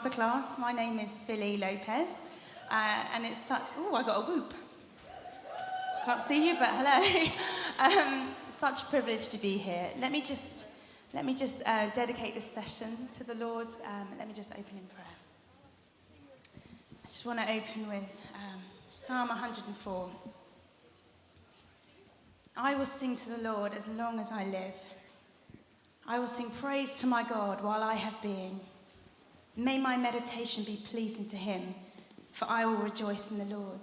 Masterclass. My name is Lopez, and it's such... Oh, I got a whoop. Can't see you, but hello. Such a privilege to be here. Let me just dedicate this session to the Lord. Let me just open in prayer. I just want to open with Psalm 104. I will sing to the Lord as long as I live. I will sing praise to my God while I have being. May my meditation be pleasing to him, for I will rejoice in the Lord.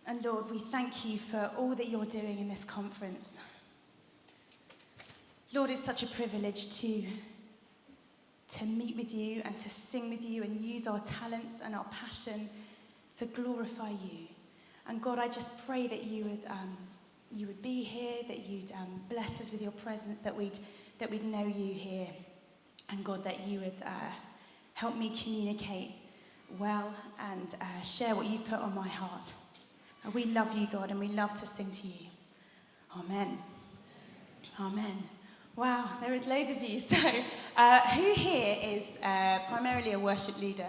And Lord, we thank you for all that you're doing in this conference. Lord, it's such a privilege to meet with you and to sing with you and use our talents and our passion to glorify you. And God, I just pray that you would be here, that you'd bless us with your presence, that we'd know you here. And God, that you would help me communicate well and share what you've put on my heart. And we love you, God, and we love to sing to you. Amen. Amen. Wow, there is loads of you. So who here is primarily a worship leader?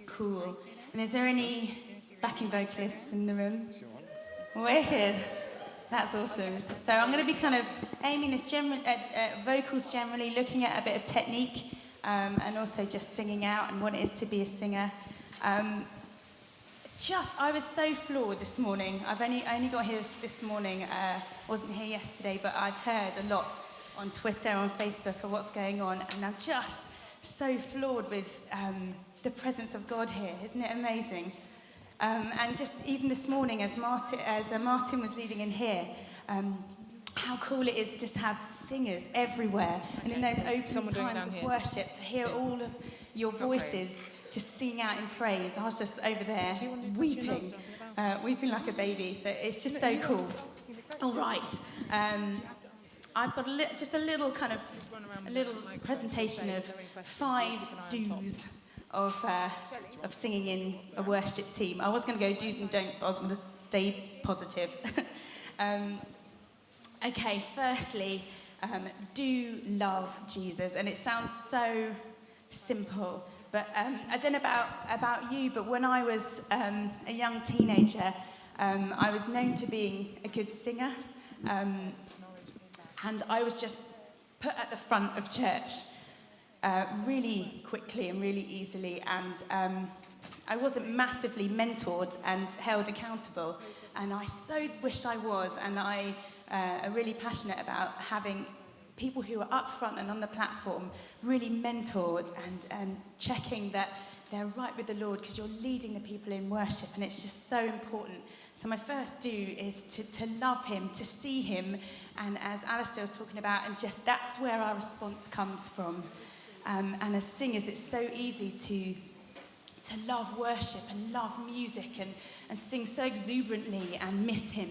Cool. And is there any backing vocalists in the room? Wicked. That's awesome. So I'm going to be kind of aiming this at vocals generally, looking at a bit of technique, and also just singing out and what it is to be a singer. I was so floored this morning. I only got here this morning. Wasn't here yesterday, but I've heard a lot on Twitter, on Facebook, of what's going on, and I'm just so floored with the presence of God here. Isn't it amazing? And just even this morning, as Martin was leading in here, how cool it is just to have singers everywhere, and in those open times of worship, to hear all of your voices just sing out in praise. I was just over there weeping like a baby. So it's just so cool. All right, I've got just a little presentation of 5 do's of singing in a worship team. I was going to go do's and don'ts, but I was going to stay positive. Okay, firstly, do love Jesus. And it sounds so simple, but I don't know about you, but when I was a young teenager, I was known to being a good singer, and I was just put at the front of church really quickly and really easily, and I wasn't massively mentored and held accountable, and I so wish I was, and I am really passionate about having people who are up front and on the platform really mentored and checking that they're right with the Lord, because you're leading the people in worship, and it's just so important. So my first do is to love him, to see him, and as Alistair was talking about, and just that's where our response comes from. And as singers, it's so easy to love worship and love music and sing so exuberantly and miss him.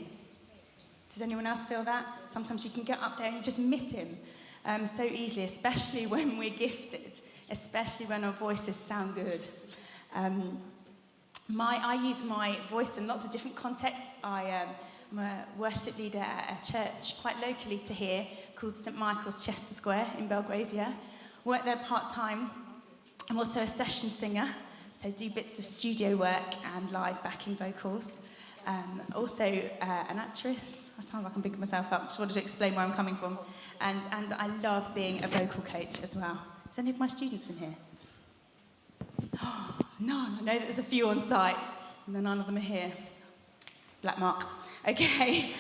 Does anyone else feel that? Sometimes you can get up there and just miss him so easily, especially when we're gifted, especially when our voices sound good. I use my voice in lots of different contexts. I'm a worship leader at a church quite locally to here called St Michael's Chester Square in Belgravia. Work there part-time. I'm also a session singer, so do bits of studio work and live backing vocals. Also an actress. I sound like I'm bigging myself up. Just wanted to explain where I'm coming from. And I love being a vocal coach as well. Is any of my students in here? None. I know that there's a few on site, and none of them are here. Black mark. Okay.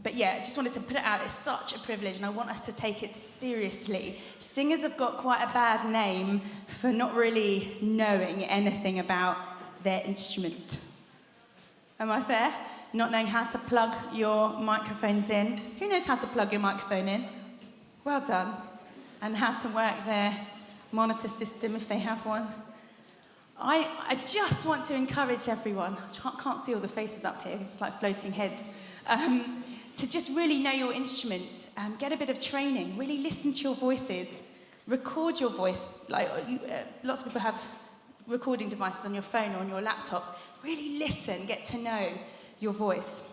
But yeah, I just wanted to put it out. It's such a privilege, and I want us to take it seriously. Singers have got quite a bad name for not really knowing anything about their instrument. Am I fair? Not knowing how to plug your microphones in. Who knows how to plug your microphone in? Well done. And how to work their monitor system if they have one. I just want to encourage everyone. I can't see all the faces up here. It's just like floating heads. To just really know your instrument, get a bit of training, really listen to your voices, record your voice. Lots of people have recording devices on your phone or on your laptops. Really listen, get to know your voice.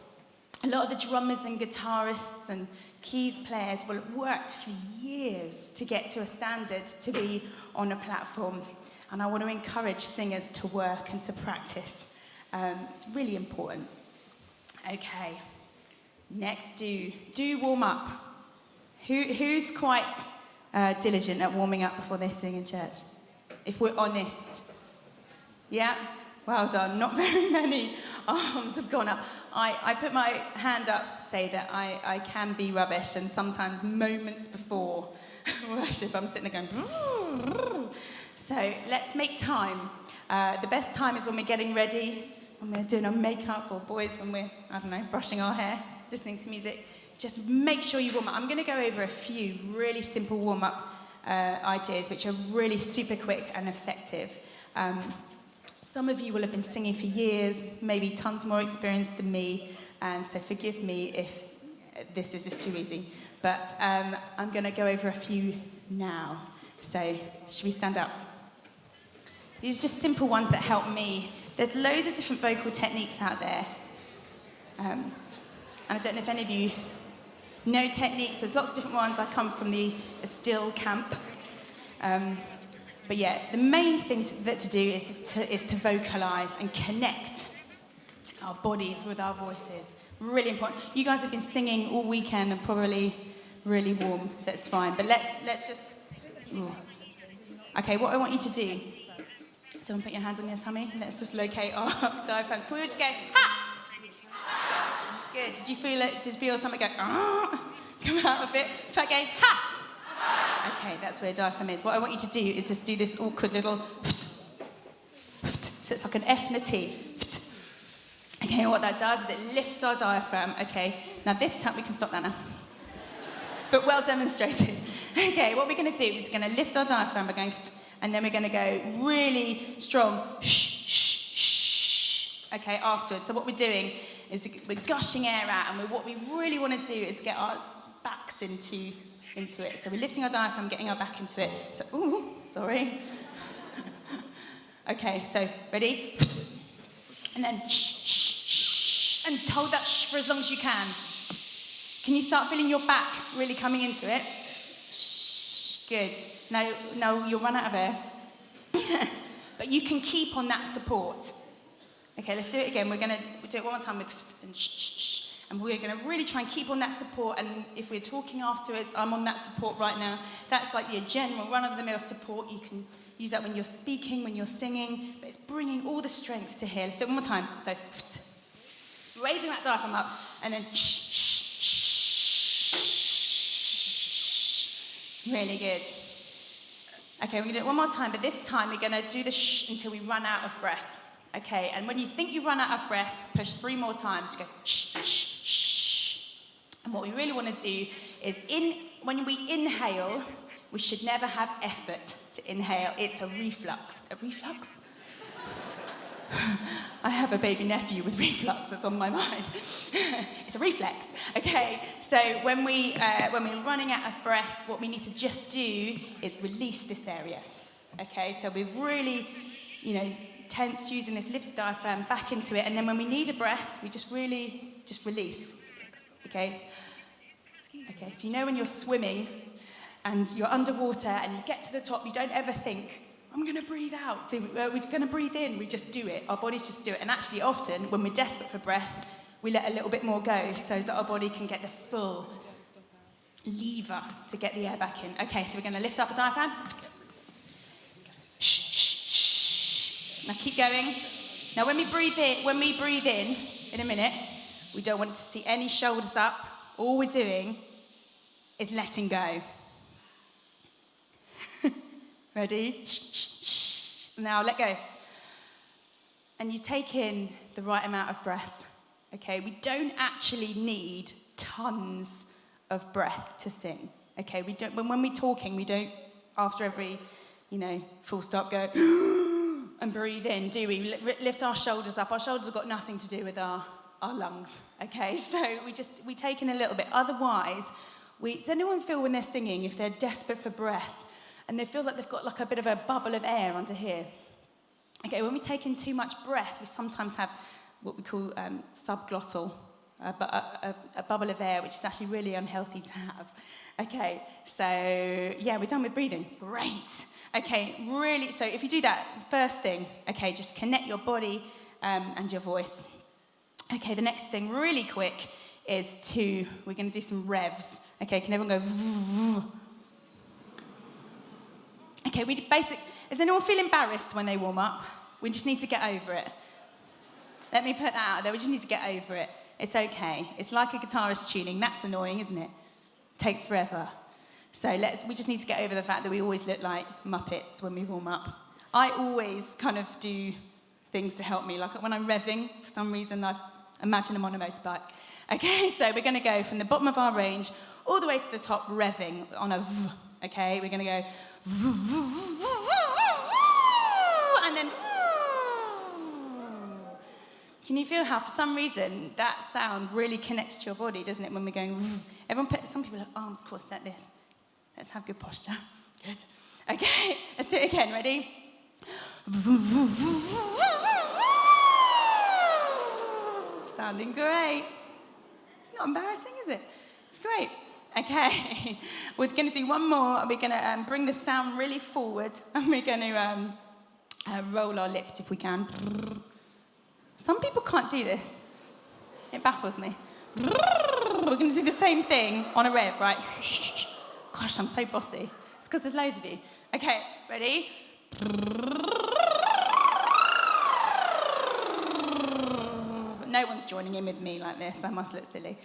A lot of the drummers and guitarists and keys players will have worked for years to get to a standard to be on a platform. And I want to encourage singers to work and to practice. It's really important. Okay. Next, do warm up. Who's quite diligent at warming up before they sing in church? If we're honest. Yeah? Well done. Not very many arms have gone up. I put my hand up to say that I can be rubbish, and sometimes moments before worship I'm sitting there going... So let's make time. The best time is when we're getting ready, when we're doing our makeup, or boys when we're, I don't know, brushing our hair, listening to music. Just make sure you warm up. I'm going to go over a few really simple warm-up ideas, which are really super quick and effective. Some of you will have been singing for years, maybe tons more experience than me, and so forgive me if this is just too easy. But I'm going to go over a few now. So, should we stand up? These are just simple ones that help me. There's loads of different vocal techniques out there. And I don't know if any of you know techniques. There's lots of different ones. I come from the still camp. But yeah, the main thing to do is to vocalise and connect our bodies with our voices. Really important. You guys have been singing all weekend and probably really warm, so it's fine. But let's just... Ooh. Okay, what I want you to do... Someone put your hands on your tummy. Let's just locate our diaphragms. Can we just go, ha! Good. Did you feel it? Did you feel something go, come out of it? Try again, ha! Okay, that's where diaphragm is. What I want you to do is just do this awkward little... So it's like an F and a T. Okay, and what that does is it lifts our diaphragm. Okay, now this time we can stop that now. But well demonstrated. Okay, what we're going to do is going to lift our diaphragm. We're going... And then we're going to go really strong, shh, shh, shh, okay, afterwards. So what we're doing is we're gushing air out, and what we really want to do is get our backs into it. So we're lifting our diaphragm, getting our back into it. So, ooh, sorry. Okay, so ready? And then shh, shh, shh, and hold that shh for as long as you can. Can you start feeling your back really coming into it? Shh, good. No, you'll run out of air. But you can keep on that support. Okay, let's do it again. We're going to do it one more time with and shh, shh, shh. And we're going to really try and keep on that support. And if we're talking afterwards, I'm on that support right now. That's like your general run-of-the-mill support. You can use that when you're speaking, when you're singing. But it's bringing all the strength to here. Let's do it one more time. So, raising that diaphragm up. And then shh, shh, shh. Really good. Okay, we're going to do it one more time, but this time we're going to do the shh until we run out of breath. Okay, and when you think you run out of breath, push 3 more times, go shh, shh, shh. And what we really want to do is, when we inhale, we should never have effort to inhale. It's a reflux. A reflux? I have a baby nephew with reflux, that's on my mind. It's a reflex, okay? So when we're running out of breath, what we need to just do is release this area, okay? So we're really, tense, using this lifted diaphragm back into it, and then when we need a breath, we just release, okay? Okay, so when you're swimming and you're underwater and you get to the top, you don't ever think, I'm going to breathe out. We're going to breathe in. We just do it. Our bodies just do it. And actually, often, when we're desperate for breath, we let a little bit more go so that our body can get the full lever to get the air back in. Okay, so we're going to lift up the diaphragm. Shh, shh, shh. Now keep going. Now when we breathe in a minute, we don't want to see any shoulders up. All we're doing is letting go. Ready? Shh, shh, shh. Now let go. And you take in the right amount of breath. Okay, we don't actually need tons of breath to sing. Okay, we don't. When we're talking, we don't. After every, full stop, go and breathe in, do we? Lift our shoulders up. Our shoulders have got nothing to do with our lungs. Okay, so we take in a little bit. Otherwise, does anyone feel when they're singing, if they're desperate for breath, and they feel like they've got like a bit of a bubble of air under here? Okay, when we take in too much breath, we sometimes have what we call subglottal a bubble of air, which is actually really unhealthy to have. Okay, so yeah, we're done with breathing. Great. Okay, really, so if you do that, first thing, okay, just connect your body and your voice. Okay, the next thing, really quick, is we're going to do some revs. Okay, can everyone go? Okay, does anyone feel embarrassed when they warm up? We just need to get over it. Let me put that out there, we just need to get over it. It's okay. It's like a guitarist tuning. That's annoying, isn't it? Takes forever. So we just need to get over the fact that we always look like Muppets when we warm up. I always kind of do things to help me. Like when I'm revving, for some reason, I imagine I'm on a motorbike. Okay, so we're going to go from the bottom of our range all the way to the top, revving on a V. Okay, we're going to go and then. Can you feel how, for some reason, that sound really connects to your body, doesn't it, when we're going... Some people have arms crossed like this. Let's have good posture. Good. Okay, let's do it again. Ready? Sounding great. It's not embarrassing, is it? It's great. Okay, we're going to do one more. We're going to bring the sound really forward, and we're going to roll our lips if we can. Some people can't do this. It baffles me. We're going to do the same thing on a rev, right? Gosh, I'm so bossy. It's because there's loads of you. Okay, ready? No one's joining in with me like this. I must look silly.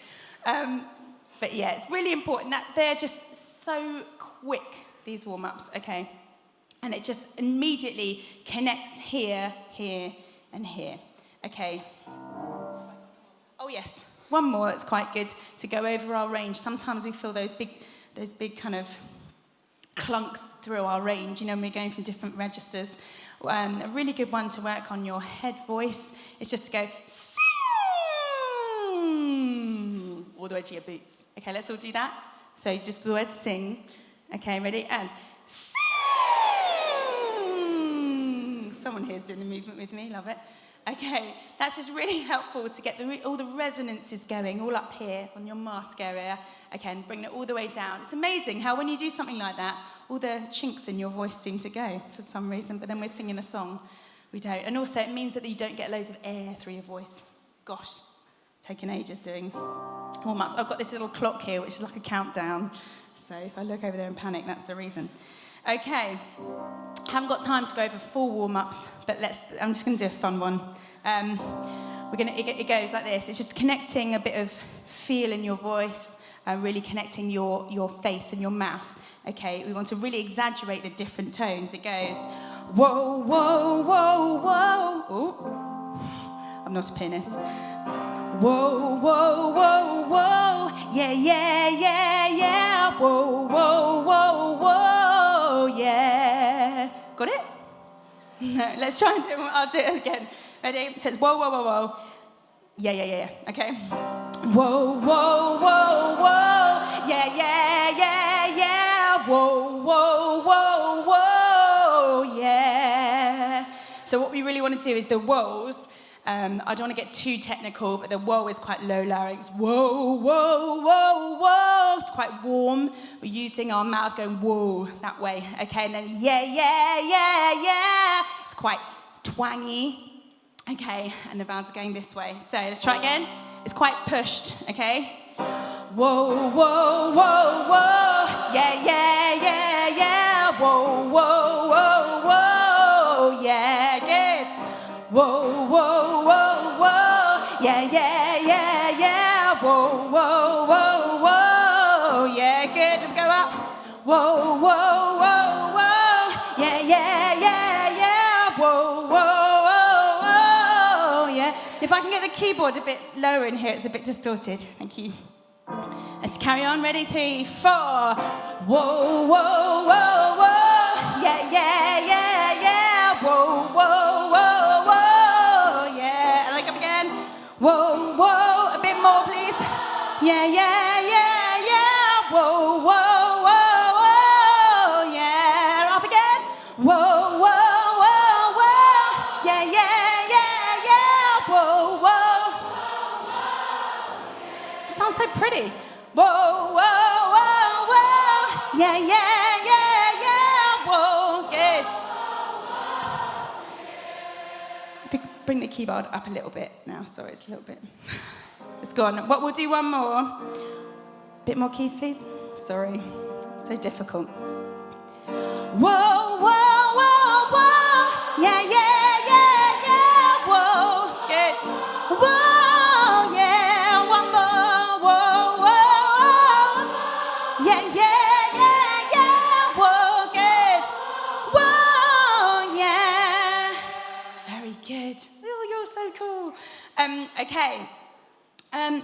But yeah, it's really important that they're just so quick, these warm-ups, okay? And it just immediately connects here, here, and here. Okay. Oh yes, one more. It's quite good to go over our range. Sometimes we feel those big kind of clunks through our range. You know, when we're going from different registers. A really good one to work on your head voice is just to go sing all the way to your boots. Okay, let's all do that. So just the word sing. Okay, ready? And sing. Someone here's doing the movement with me. Love it. Okay, that's just really helpful to get all the resonances going, all up here on your mask area. Okay, and bring it all the way down. It's amazing how when you do something like that, all the chinks in your voice seem to go for some reason, but then we're singing a song, we don't. And also, it means that you don't get loads of air through your voice. Gosh, taking ages doing warm-ups. I've got this little clock here, which is like a countdown. So if I look over there and panic, that's the reason. Okay, haven't got time to go over 4 warm-ups, but I'm just going to do a fun one. It goes like this. It's just connecting a bit of feel in your voice, really connecting your face and your mouth. Okay, we want to really exaggerate the different tones. It goes, whoa, whoa, whoa, whoa. Oh, I'm not a pianist. Whoa, whoa, whoa, whoa. Yeah, yeah, yeah, yeah. Whoa, whoa, whoa, whoa. Yeah. Got it? No, let's try and do it. I'll do it again. Ready? It says, whoa, whoa, whoa, whoa. Yeah, yeah, yeah, yeah. Okay. Whoa, whoa, whoa, whoa. Yeah, yeah, yeah, yeah. Whoa, whoa, whoa, whoa. Yeah. So what we really want to do is the whoas. I don't want to get too technical, but the whoa is quite low larynx. Whoa, whoa, whoa, whoa. It's quite warm. We're using our mouth going whoa that way. Okay, and then yeah, yeah, yeah, yeah. It's quite twangy. Okay, and the vowels are going this way. So let's try again. It's quite pushed, okay? Whoa, whoa, whoa, whoa. Yeah, yeah, yeah, yeah. Whoa, whoa, whoa, whoa. Yeah, good. Whoa, whoa, whoa, whoa. Yeah, yeah, yeah, yeah. Whoa, whoa, whoa, whoa. Yeah, good. Go up. Whoa, whoa, whoa, whoa. Yeah, yeah, yeah, yeah. Whoa, whoa, whoa, whoa. Yeah. If I can get the keyboard a bit lower in here, it's a bit distorted. Thank you. Let's carry on. Ready? 3, 4. Whoa, whoa, whoa, whoa. Yeah, yeah, yeah, yeah. Whoa, whoa, whoa, whoa. Yeah. And like up again. Whoa, whoa. A bit more, please. Yeah, yeah, yeah, yeah. Whoa, whoa, whoa, whoa. Yeah. Up again. Whoa, whoa, whoa, whoa. Yeah, yeah, yeah, yeah. Whoa, whoa. sounds so pretty. Whoa, whoa, whoa, whoa. Yeah, yeah, yeah, yeah. Whoa, good. If we could bring the keyboard up a little bit now. Sorry, it's a little bit. It's gone. What, we'll do one more. Bit more keys, please. Sorry. So difficult. Whoa, whoa, whoa, whoa. Yeah, yeah, yeah, yeah. Whoa, good. Whoa, yeah. One more. Whoa, whoa, whoa. Yeah, yeah, yeah, yeah. Whoa, good. Whoa, yeah. Very good. Oh, you're so cool. Okay.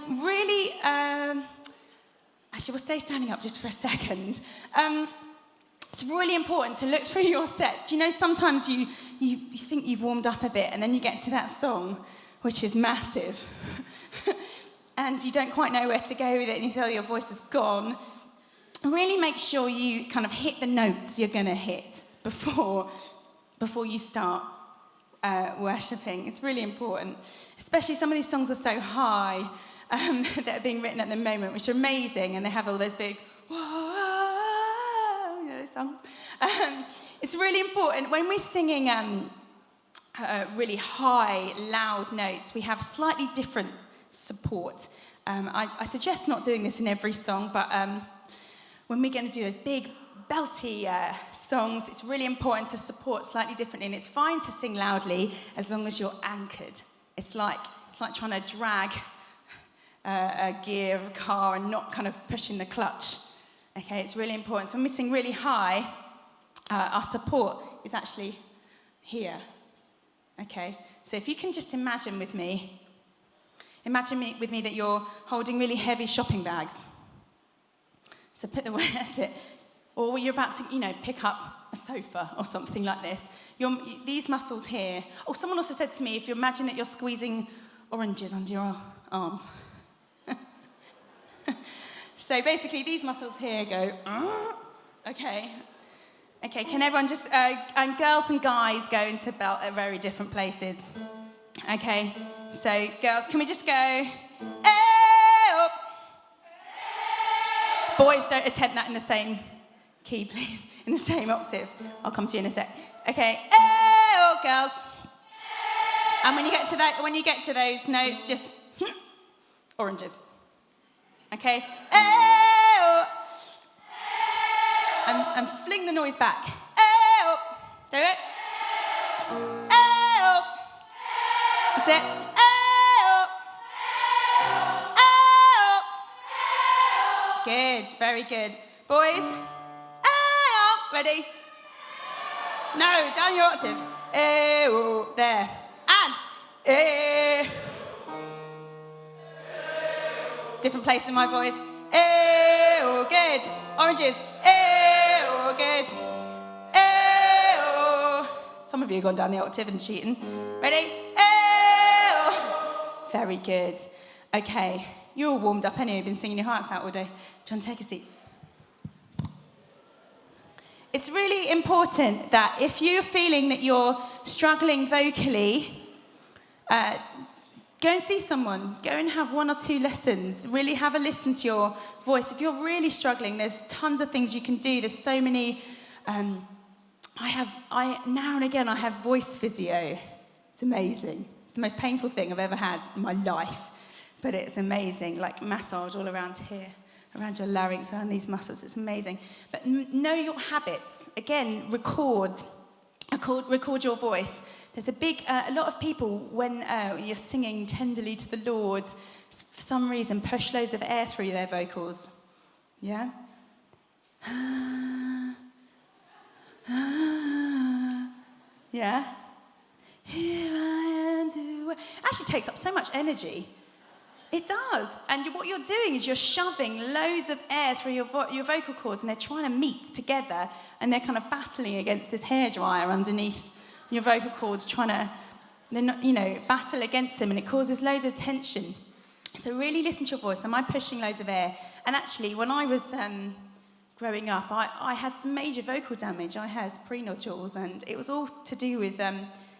Really, actually, we'll stay standing up just for a second. It's really important to look through your set. Do you know, sometimes you think you've warmed up a bit, and then you get to that song, which is massive, and you don't quite know where to go with it, and you feel your voice is gone. Really make sure you kind of hit the notes you're going to hit before you start worshipping. It's really important. Especially some of these songs are so high that are being written at the moment, which are amazing, and they have all those big, whoa, you know, those songs. It's really important. When we're singing really high, loud notes, we have slightly different support. I suggest not doing this in every song, but when we're going to do those big, belty songs, it's really important to support slightly differently, and it's fine to sing loudly as long as you're anchored. It's like trying to drag a gear of a car and not kind of pushing the clutch. Okay, it's really important. So when we sing really high, our support is actually here. Okay, so if you can just imagine with me that you're holding really heavy shopping bags. So put the way, that's it. Or you're about to, pick up a sofa or something like this. These muscles here. Oh, someone also said to me, if you imagine that you're squeezing oranges under your arms. So basically, these muscles here go, okay. Okay, can everyone just, and girls and guys go into belt at very different places. Okay, so girls, can we just go, hey-oh. Boys, don't attempt that in the same key, please, in the same octave. I'll come to you in a sec. Okay, hey-oh, girls. And when you get to those notes, just oranges. Okay, hey-oh. And fling the noise back. Hey-oh. Do it. Hey-oh. That's it. Hey-oh. Hey-oh. Good, very good. Boys, hey-oh. Ready? No, down your octave. Hey-oh. There. And hey. It's a different place in my voice. Hey-oh. Good. Oranges. Hey-oh. Good. Hey-oh. Some of you have gone down the octave and cheating. Ready? Hey-oh. Very good. Okay, you're all warmed up anyway. You've been singing your hearts out all day. Do you want to take a seat? It's really important that if you're feeling that you're struggling vocally, go and see someone. Go and have 1 or 2 lessons. Really have a listen to your voice. If you're really struggling, there's tons of things you can do. There's so many. Now and again, I have voice physio. It's amazing. It's the most painful thing I've ever had in my life, but it's amazing. Like massage all around here, around your larynx, around these muscles. It's amazing. But know your habits. Again, record your voice. There's a lot of people, when you're singing tenderly to the Lord, for some reason push loads of air through their vocals. Yeah? Yeah? Here I am to... Actually takes up so much energy. It does. And what you're doing is you're shoving loads of air through your vocal cords, and they're trying to meet together, and they're kind of battling against this hairdryer underneath your vocal cords, trying to, battle against them, and it causes loads of tension. So really listen to your voice. Am I pushing loads of air? And actually, when I was growing up, I had some major vocal damage. I had pre-nodules, and it was all to do with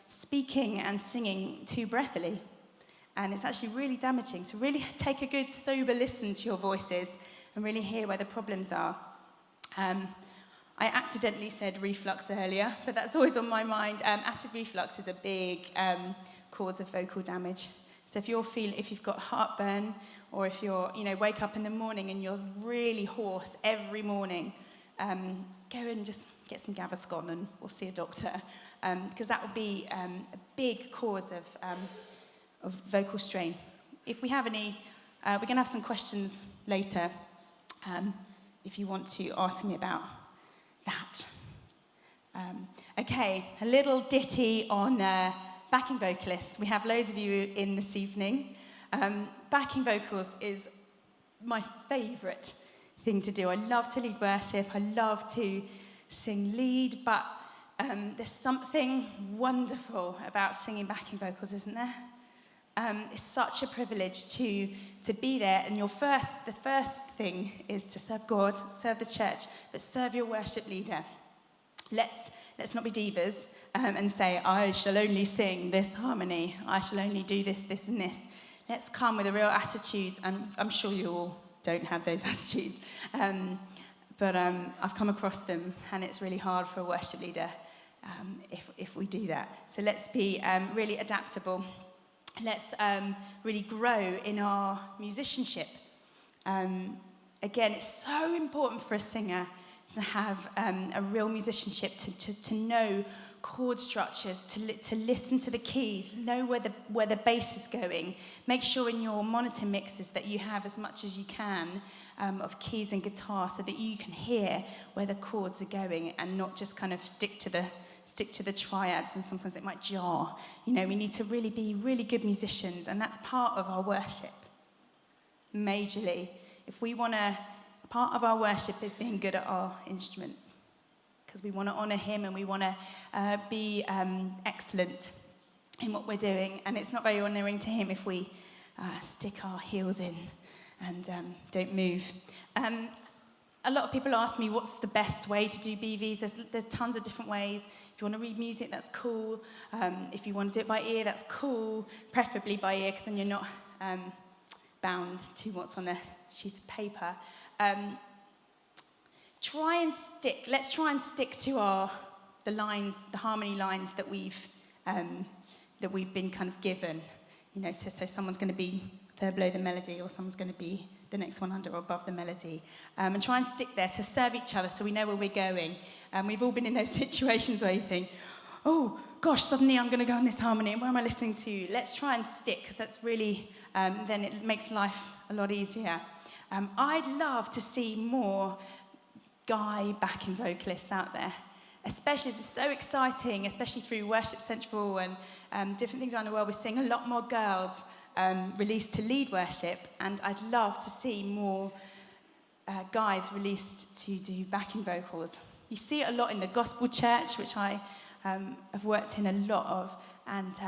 speaking and singing too breathily. and it's actually really damaging. So really take a good, sober listen to your voices and really hear where the problems are. I accidentally said reflux earlier, but that's always on my mind. Acid reflux is a big cause of vocal damage. So if you've got heartburn, or if wake up in the morning and you're really hoarse every morning, go and just get some Gaviscon or see a doctor, because that would be a big cause of vocal strain. If we have any, we're going to have some questions later, if you want to ask me about that. Okay, a little ditty on backing vocalists. We have loads of you in this evening. Backing vocals is my favourite thing to do. I love to lead worship. I love to sing lead, but there's something wonderful about singing backing vocals, isn't there? It's such a privilege to be there, and the first thing is to serve God, serve the church, but serve your worship leader. Let's not be divas and say, I shall only sing this harmony, I shall only do this, this, and this. Let's come with a real attitude, and I'm sure you all don't have those attitudes, but I've come across them, and it's really hard for a worship leader if we do that. So let's be really adaptable. Let's really grow in our musicianship. Again, it's so important for a singer to have a real musicianship, to know chord structures, to listen to the keys, know where the bass is going. Make sure in your monitor mixes that you have as much as you can of keys and guitar, so that you can hear where the chords are going and not just kind of stick to the triads, and sometimes it might jar. We need to really be really good musicians, and that's part of our worship, majorly. If we want to, part of our worship is being good at our instruments, because we want to honour him, and we want to be excellent in what we're doing, and it's not very honouring to him if we stick our heels in and don't move. A lot of people ask me, what's the best way to do BVs? There's tons of different ways. If you want to read music, that's cool. If you want to do it by ear, that's cool. Preferably by ear, because then you're not bound to what's on a sheet of paper. Let's try and stick to the lines, the harmony lines that we've been kind of given. So someone's going to be third below the melody, or someone's going to be the next one under or above the melody, and try and stick there to serve each other, so we know where we're going. We've all been in those situations where you think, oh gosh, suddenly I'm going to go on this harmony, and where am I listening to? Let's try and stick, because that's really, then it makes life a lot easier. I'd love to see more guy backing vocalists out there, especially, it's so exciting, especially through Worship Central and different things around the world. We're seeing a lot more girls released to lead worship, and I'd love to see more guys released to do backing vocals. You see it a lot in the gospel church, which I have worked in a lot of, and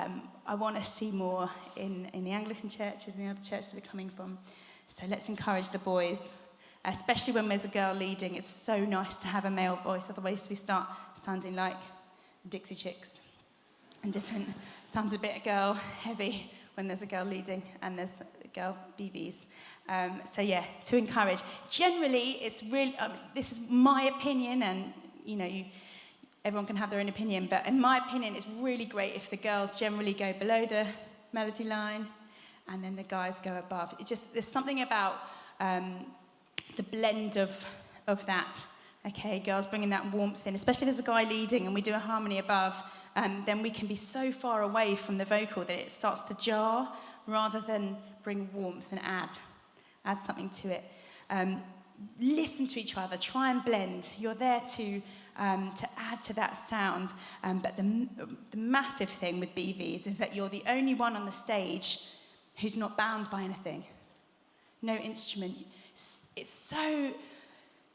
I want to see more in the Anglican churches and the other churches we're coming from. So let's encourage the boys, especially when there's a girl leading. It's so nice to have a male voice, otherwise we start sounding like the Dixie Chicks and different. Sounds a bit girl heavy when there's a girl leading and there's girl BVs. So yeah, to encourage. Generally, it's really, this is my opinion, and everyone can have their own opinion, but in my opinion, it's really great if the girls generally go below the melody line and then the guys go above. There's something about the blend of that. Okay, girls bringing that warmth in, especially if there's a guy leading and we do a harmony above, then we can be so far away from the vocal that it starts to jar, rather than bring warmth and add something to it. Listen to each other, try and blend. You're there to add to that sound, but the massive thing with BVs is that you're the only one on the stage who's not bound by anything. No instrument. It's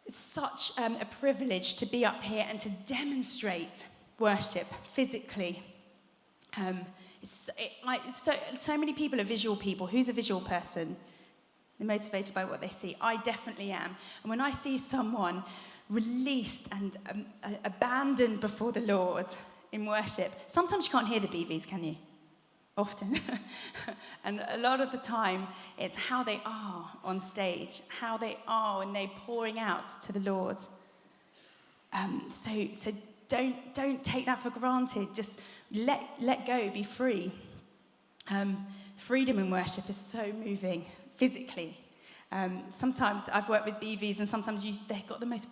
such a privilege to be up here and to demonstrate worship physically. So many people are visual people. Who's a visual person? They're motivated by what they see. I definitely am. And when I see someone released and abandoned before the Lord in worship, sometimes you can't hear the BVs, can you? often. And a lot of the time, it's how they are on stage, how they are when they're pouring out to the Lord. So don't take that for granted. Just let go, be free. Freedom in worship is so moving physically. Sometimes I've worked with BVs, and sometimes they've got the most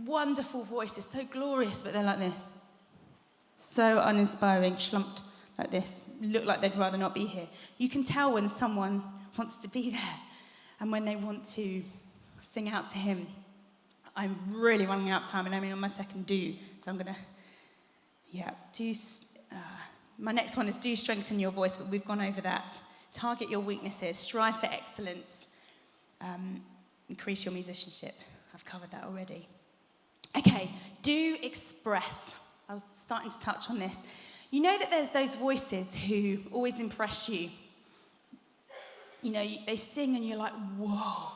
wonderful voices, so glorious, but they're like this. So uninspiring, schlumped like this, look like they'd rather not be here. You can tell when someone wants to be there and when they want to sing out to him. I'm really running out of time, and I'm on my second do, so I'm going to, my next one is do strengthen your voice, but we've gone over that. Target your weaknesses, strive for excellence, increase your musicianship. I've covered that already. Okay, do express. I was starting to touch on this. You know that there's those voices who always impress you. You know, they sing and you're like, whoa,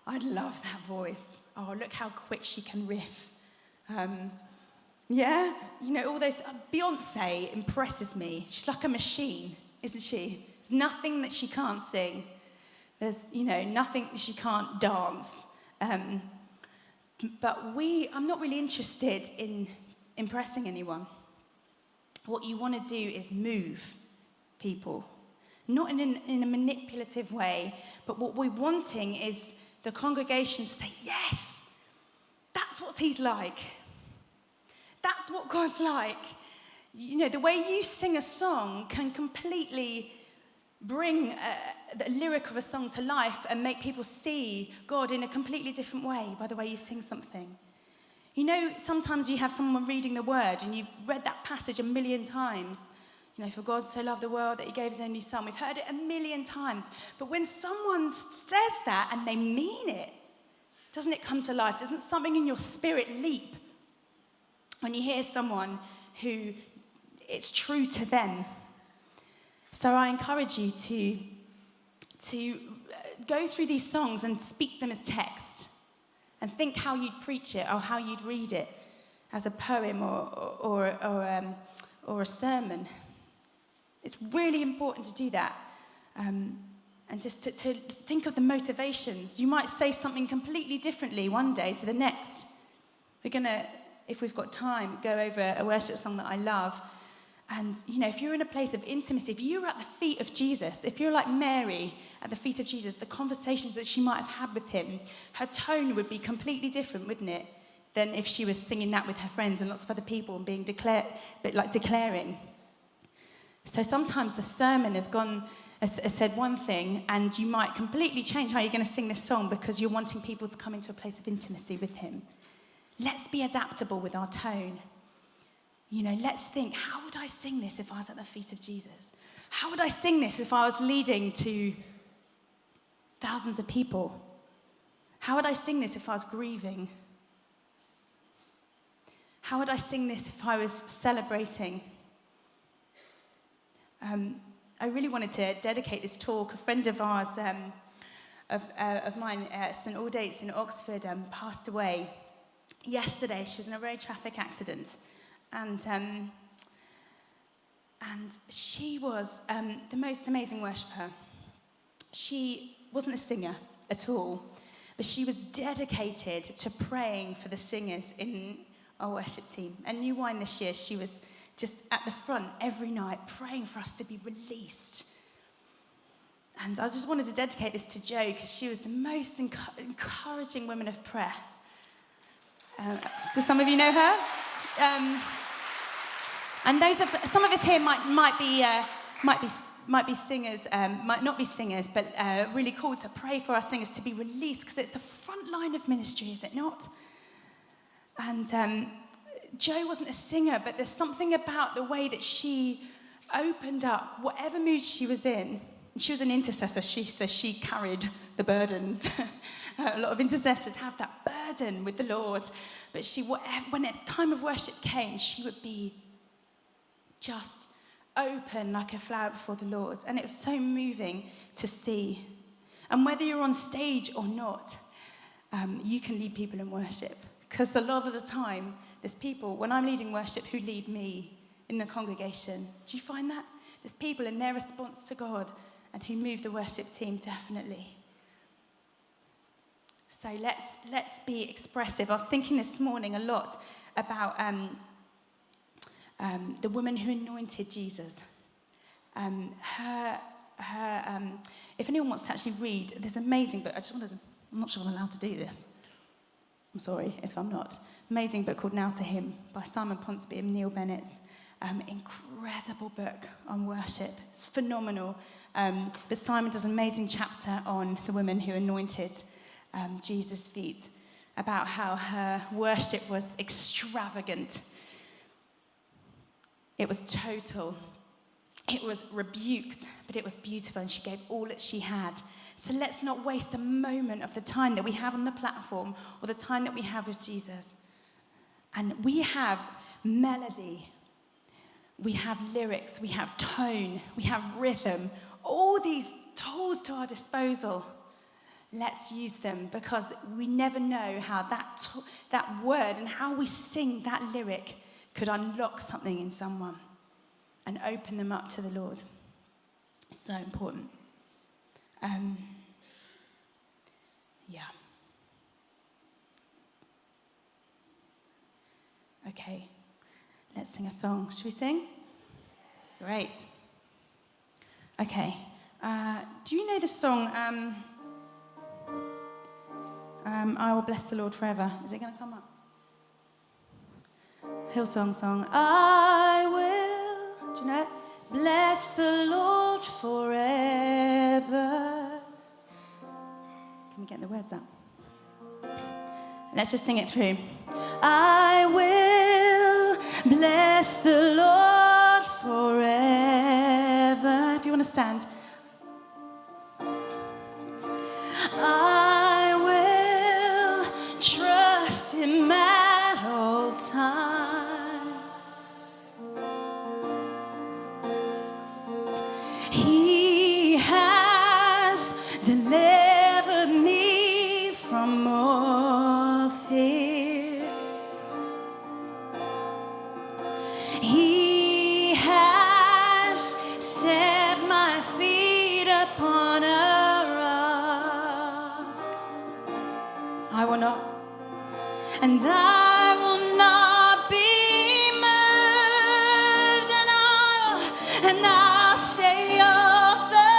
I love that voice. Oh, look how quick she can riff. Yeah, you know, all those. Beyonce impresses me. She's like a machine, isn't she? There's nothing that she can't sing. There's, nothing that she can't dance. But I'm not really interested in impressing anyone. What you want to do is move people. Not in a manipulative way, but what we're wanting is the congregation to say, yes, that's what he's like. That's what God's like. You know, the way you sing a song can completely bring the lyric of a song to life and make people see God in a completely different way by the way you sing something. You know, sometimes you have someone reading the word and you've read that passage a million times. You know, for God so loved the world that he gave his only son. We've heard it a million times. But when someone says that and they mean it, doesn't it come to life? Doesn't something in your spirit leap when you hear someone who it's true to them? So I encourage you to go through these songs and speak them as text and think how you'd preach it or how you'd read it as a poem or a sermon. It's really important to do that. And just to think of the motivations. You might say something completely differently one day to the next. We're going to, if we've got time, go over a worship song that I love. And, you know, if you're in a place of intimacy, if you're at the feet of Jesus, if you're like Mary at the feet of Jesus, the conversations that she might have had with him, her tone would be completely different, wouldn't it, than if she was singing that with her friends and lots of other people and being declaring. So sometimes the sermon has said one thing, and you might completely change how you're going to sing this song because you're wanting people to come into a place of intimacy with him. Let's be adaptable with our tone. You know, let's think, how would I sing this if I was at the feet of Jesus? How would I sing this if I was leading to thousands of people? How would I sing this if I was grieving? How would I sing this if I was celebrating? I really wanted to dedicate this talk. A friend of ours, of mine, St. Aldate's in Oxford, passed away yesterday. She was in a road traffic accident. And she was the most amazing worshipper. She wasn't a singer at all, but she was dedicated to praying for the singers in our worship team. And New Wine this year, she was just at the front every night praying for us to be released. And I just wanted to dedicate this to Jo because she was the most encouraging woman of prayer. Do some of you know her? And some of us here might be singers, might not be singers, but really called to pray for our singers to be released because it's the front line of ministry, is it not? And Jo wasn't a singer, but there's something about the way that she opened up whatever mood she was in. And she was an intercessor, so she carried the burdens. A lot of intercessors have that burden with the Lord. But when a time of worship came, she would be just open like a flower before the Lord. And it was so moving to see. And whether you're on stage or not, you can lead people in worship. Because a lot of the time, there's people, when I'm leading worship, who lead me in the congregation. Do you find that? There's people in their response to God and who move the worship team, definitely. So let's be expressive. I was thinking this morning a lot about the woman who anointed Jesus. If anyone wants to actually read this amazing book, I'm not sure I'm allowed to do this. I'm sorry if I'm not. Amazing book called Now to Him by Simon Ponsonby and Neil Bennett. Incredible book on worship. It's phenomenal. But Simon does an amazing chapter on the woman who anointed Jesus' feet, about how her worship was extravagant. It was total. It was rebuked, but it was beautiful, and she gave all that she had. So let's not waste a moment of the time that we have on the platform or the time that we have with Jesus. And we have melody, we have lyrics, we have tone, we have rhythm, all these tools to our disposal. Let's use them, because we never know how that word and how we sing that lyric could unlock something in someone and open them up to the Lord. It's so important. Yeah. Okay, let's sing a song. Should we sing? Great. Okay. Do you know the song, I Will Bless the Lord Forever? Is it going to come up? Hillsong song. I will, do you know it? Bless the Lord forever. Can we get the words up? Let's just sing it through. I will bless the Lord forever. If you want to stand. I will trust Him at all times. He has delivered me from all fear. He has set my feet upon a rock. I will not, and I will not be moved, and I'll say of the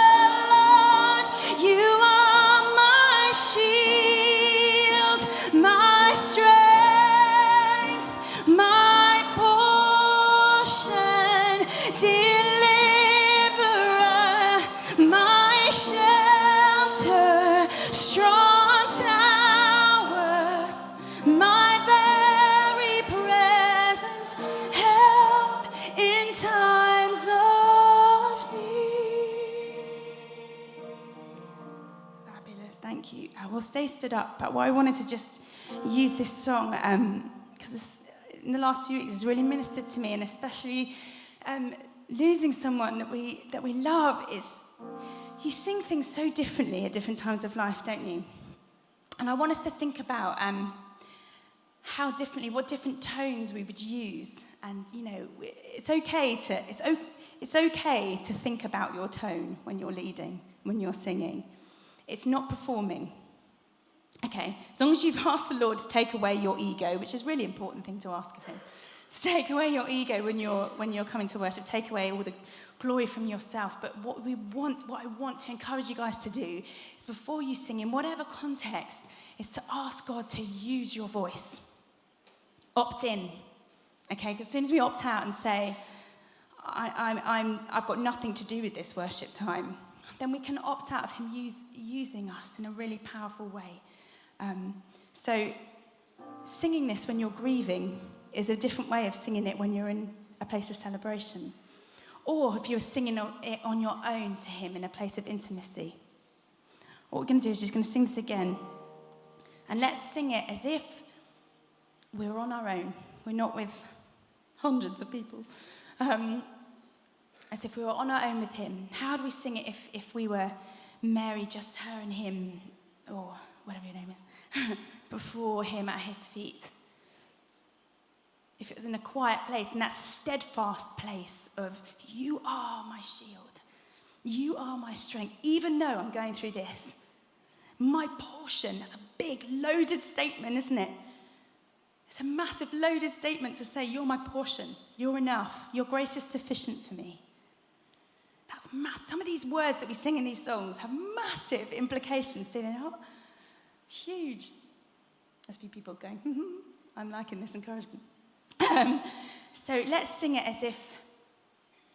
Lord, you are my shield, my strength, my portion, deliverer, my shelter, strong tower, my very present help in times of need. Fabulous, thank you. We'll stay stood up, but what I wanted to just use this song, because in the last few weeks it's really ministered to me, and especially losing someone that we love, is you sing things so differently at different times of life, don't you? And I want us to think about how differently, what different tones we would use. And you know, it's okay to think about your tone when you're leading, when you're singing. It's not performing. Okay, as long as you've asked the Lord to take away your ego, which is a really important thing to ask of Him, to take away your ego when you're coming to worship, take away all the glory from yourself. But what I want to encourage you guys to do is, before you sing, in whatever context, is to ask God to use your voice. Opt in, okay? Because as soon as we opt out and say, I've got nothing to do with this worship time, then we can opt out of Him using us in a really powerful way. So singing this when you're grieving is a different way of singing it when you're in a place of celebration. Or if you're singing it on your own to Him in a place of intimacy. What we're going to do is just going to sing this again. And let's sing it as if we're on our own. We're not with hundreds of people. As if we were on our own with Him. How do we sing it if we were Mary, just her and Him, or whatever your name is, before Him at His feet? if it was in a quiet place, in that steadfast place of, you are my shield, you are my strength, even though I'm going through this. My portion, that's a big, loaded statement, isn't it? It's a massive, loaded statement to say, you're my portion, you're enough, your grace is sufficient for me. That's massive. Some of these words that we sing in these songs have massive implications, do they not? Huge. There's a few people going, I'm liking this encouragement. So let's sing it as if,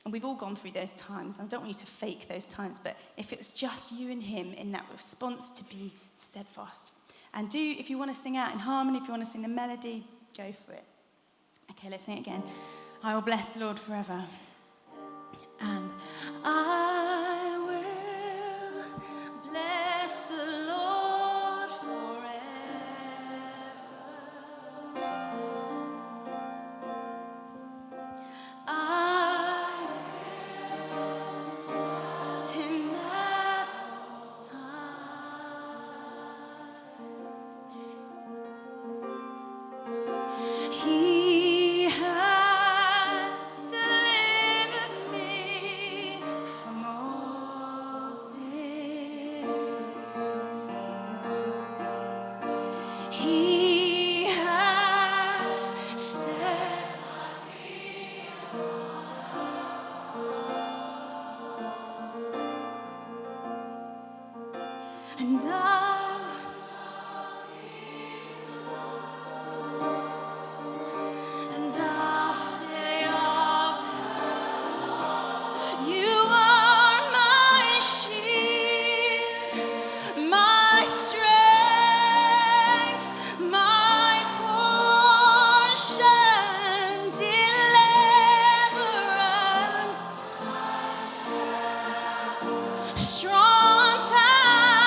and we've all gone through those times. I don't want you to fake those times, but if it was just you and him in that response, to be steadfast. And if you want to sing out in harmony, if you want to sing the melody, go for it. Okay, let's sing it again. I will bless the Lord forever. And I will bless the Lord forever. I will bless him at all times. He has delivered me from all things. He has set my feet and I'll say of you are my shield, my strength, my portion, deliverer, strong tower,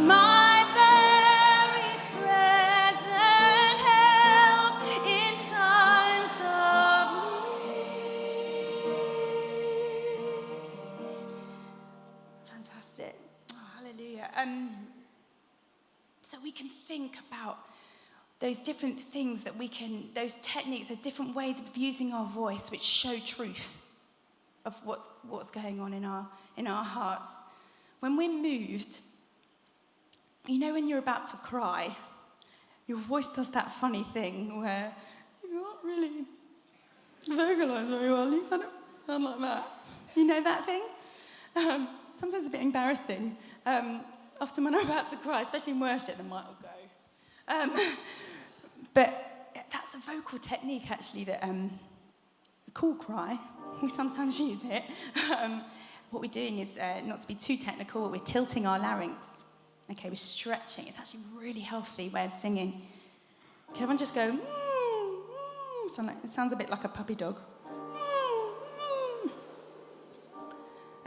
my very present help in times of need. Fantastic. Oh, hallelujah. So we can think about those different things that we can, those techniques, those different ways of using our voice which show truth of what's going on in our hearts. When we're moved, you know when you're about to cry, your voice does that funny thing where you can't really vocalize very well. You kind of sound like that. You know that thing? Sometimes it's a bit embarrassing. Often when I'm about to cry, especially in worship, the mic will go. But that's a vocal technique, actually, that it's called cry. We sometimes use it. What we're doing is, not to be too technical, we're tilting our larynx. Okay, we're stretching. It's actually a really healthy way of singing. Can everyone just go, it sounds a bit like a puppy dog.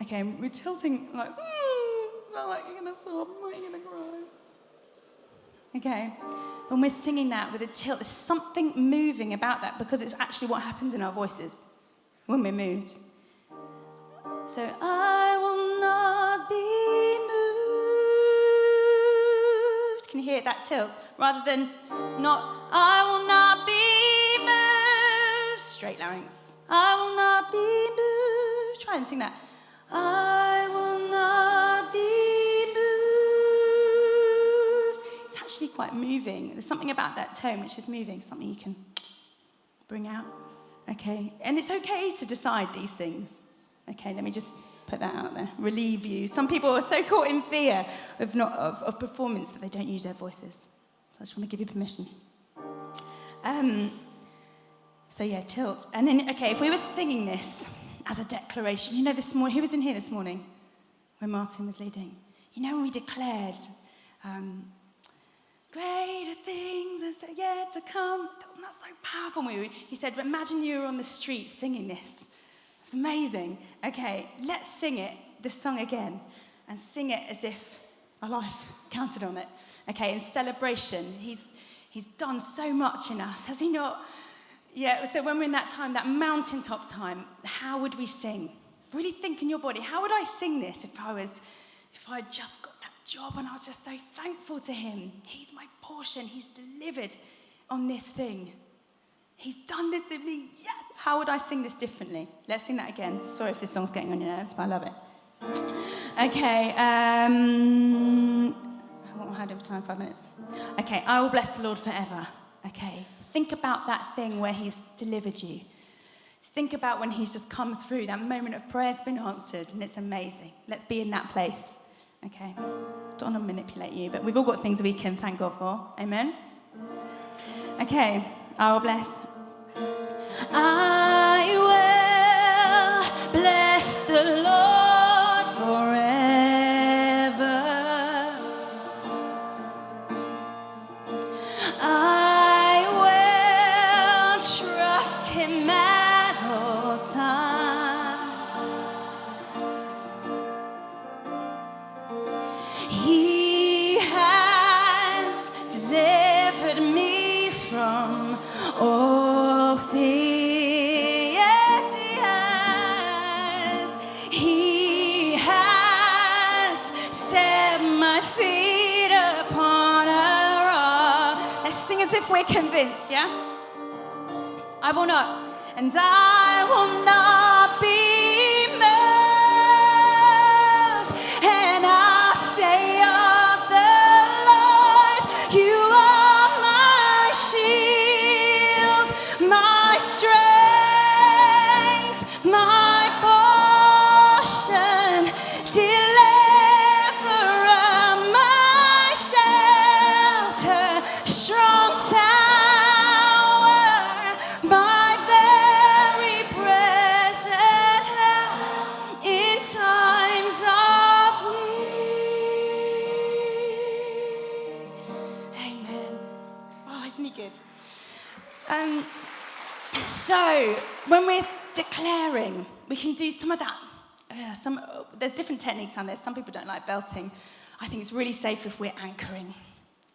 Okay, we're tilting like, it's not like you're going to sob, you're going to cry. Okay, when we're singing that with a tilt, there's something moving about that because it's actually what happens in our voices when we're moved. So, I will not be moved. Can you hear that tilt? Rather than not, I will not be moved. Straight larynx. I will not be moved. Try and sing that. I will not be moved. It's actually quite moving. There's something about that tone which is moving, something you can bring out. Okay, and it's okay to decide these things. Okay, let me just put that out there, relieve you. Some people are so caught in fear of performance that they don't use their voices. So I just want to give you permission. So yeah, tilt. And then, okay, if we were singing this as a declaration, you know, this morning, who was in here this morning when Martin was leading? You know, when we declared, greater things are yet to come. Wasn't that so powerful? He said, imagine you were on the street singing this. It's amazing. Okay, let's sing it, this song again, and sing it as if our life counted on it. Okay, in celebration. He's done so much in us, has he not? Yeah, so when we're in that time, that mountaintop time, how would we sing? Really think in your body, how would I sing this if I just got that job and I was just so thankful to him? He's my portion. He's delivered on this thing. He's done this in me, yes. How would I sing this differently? Let's sing that again. Sorry if this song's getting on your nerves, but I love it. Okay, how do I have time? 5 minutes. Okay, I will bless the Lord forever. Okay, think about that thing where he's delivered you. Think about when he's just come through. That moment of prayer's been answered, and it's amazing. Let's be in that place. Okay, don't want to manipulate you, but we've all got things we can thank God for. Amen? Okay, I will bless. I will bless the Lord forever. I will trust him at all times. He has delivered me from all fear. Yes, he has set my feet upon a rock. Let's sing as if we're convinced, yeah? I will not, and I will not be moved, and I'll say of the Lord, you are my shield, my strength, my portion, deliverer, my shelter, strong tower, my very present help in times of need. Amen. Oh, isn't he good? So, when we're declaring, we can do some of that. There's different techniques on this. Some people don't like belting. I think it's really safe if we're anchoring.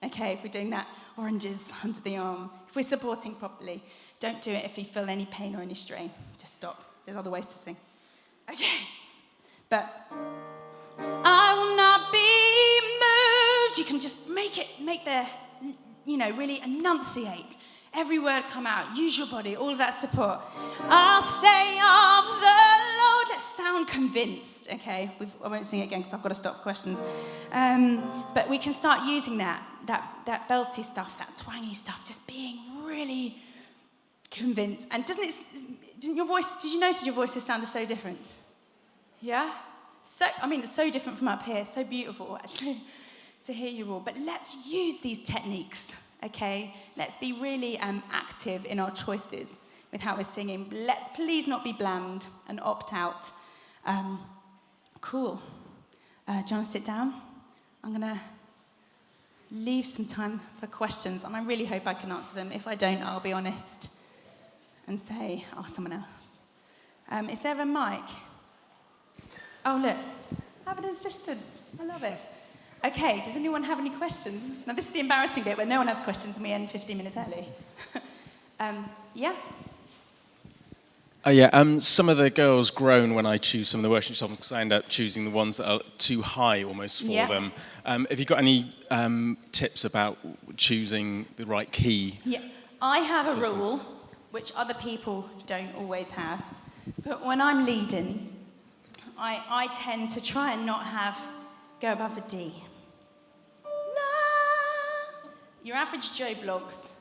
Okay, if we're doing that, oranges under the arm. If we're supporting properly, don't do it if you feel any pain or any strain. Just stop. There's other ways to sing. Okay, but I will not be moved. You can just make really enunciate. Every word come out. Use your body, all of that support. I'll say of the Lord. Let's sound convinced, okay? I won't sing it again because I've got to stop for questions. But we can start using that belty stuff, that twangy stuff, just being really convinced. And did you notice your voice has sounded so different? Yeah? It's so different from up here. So beautiful, actually, to hear you all. But let's use these techniques. Okay, let's be really active in our choices with how we're singing. Let's please not be bland and opt out. Cool. Do you want to sit down? I'm going to leave some time for questions, and I really hope I can answer them. If I don't, I'll be honest and say, someone else. Is there a mic? Oh, look, I have an assistant. I love it. Okay, does anyone have any questions? Now, this is the embarrassing bit where no one has questions and we end 15 minutes early. Yeah? Some of the girls groan when I choose some of the worship songs because I end up choosing the ones that are too high almost for them. Have you got any tips about choosing the right key? Yeah, I have a rule, which other people don't always have. But when I'm leading, I tend to try and not go above a D. Your average Joe Bloggs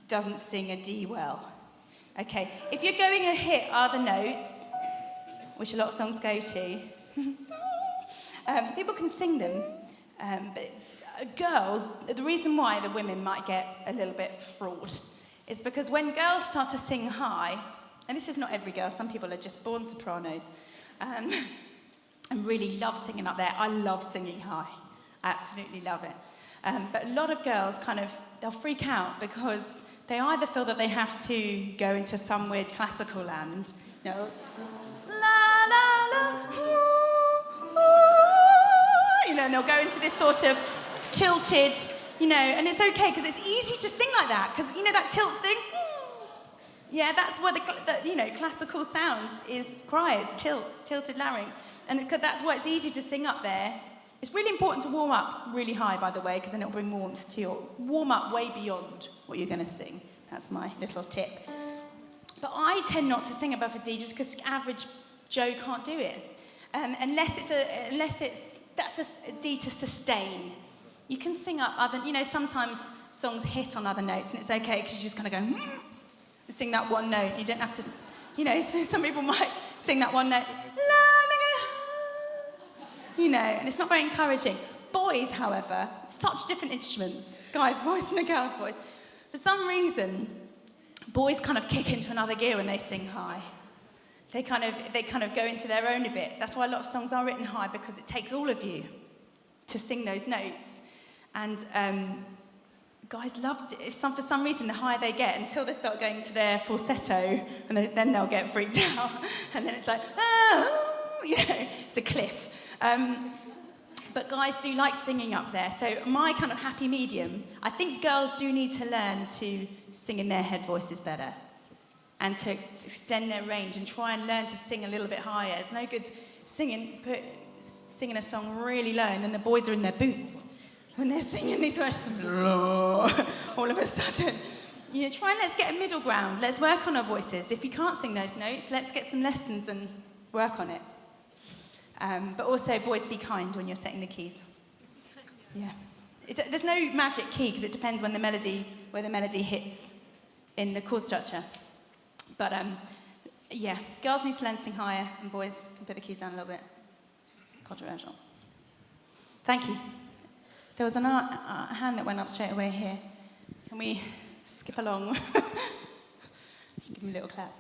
doesn't sing a D well. Okay, if you're going to hit other notes, which a lot of songs go to, people can sing them. But girls, the reason why the women might get a little bit fraught is because when girls start to sing high, and this is not every girl, some people are just born sopranos, and really love singing up there. I love singing high. I absolutely love it. But a lot of girls they'll freak out because they either feel that they have to go into some weird classical land, la, la, la, and they'll go into this sort of tilted, and it's okay because it's easy to sing like that because, that tilt thing, yeah, that's what the classical sound is cry, it's tilted larynx. And that's why it's easy to sing up there. It's really important to warm up really high, by the way, because then it'll bring warmth to warm up way beyond what you're going to sing. That's my little tip. But I tend not to sing above a D just because average Joe can't do it. Unless that's a D to sustain. You can sing up other, sometimes songs hit on other notes and it's okay because you just kind of go, sing that one note. You don't have to, some people might sing that one note, and it's not very encouraging. Boys, however, such different instruments, guy's voice and a girl's voice. For some reason, boys kind of kick into another gear when they sing high. They kind of go into their own a bit. That's why a lot of songs are written high, because it takes all of you to sing those notes. And guys love it. For some reason, the higher they get, until they start going to their falsetto, and then they'll get freaked out. And then it's like, it's a cliff. But guys do like singing up there. So my kind of happy medium, I think girls do need to learn to sing in their head voices better and to extend their range and try and learn to sing a little bit higher. It's no good singing a song really low and then the boys are in their boots when they're singing these verses. All of a sudden. Try and let's get a middle ground. Let's work on our voices. If you can't sing those notes, let's get some lessons and work on it. But also, boys, be kind when you're setting the keys. Yeah. There's no magic key because it depends where the melody hits in the chord structure. But girls need to learn to sing higher, and boys can put the keys down a little bit. Controversial. Thank you. There was a hand that went up straight away here. Can we skip along? Just give me a little clap.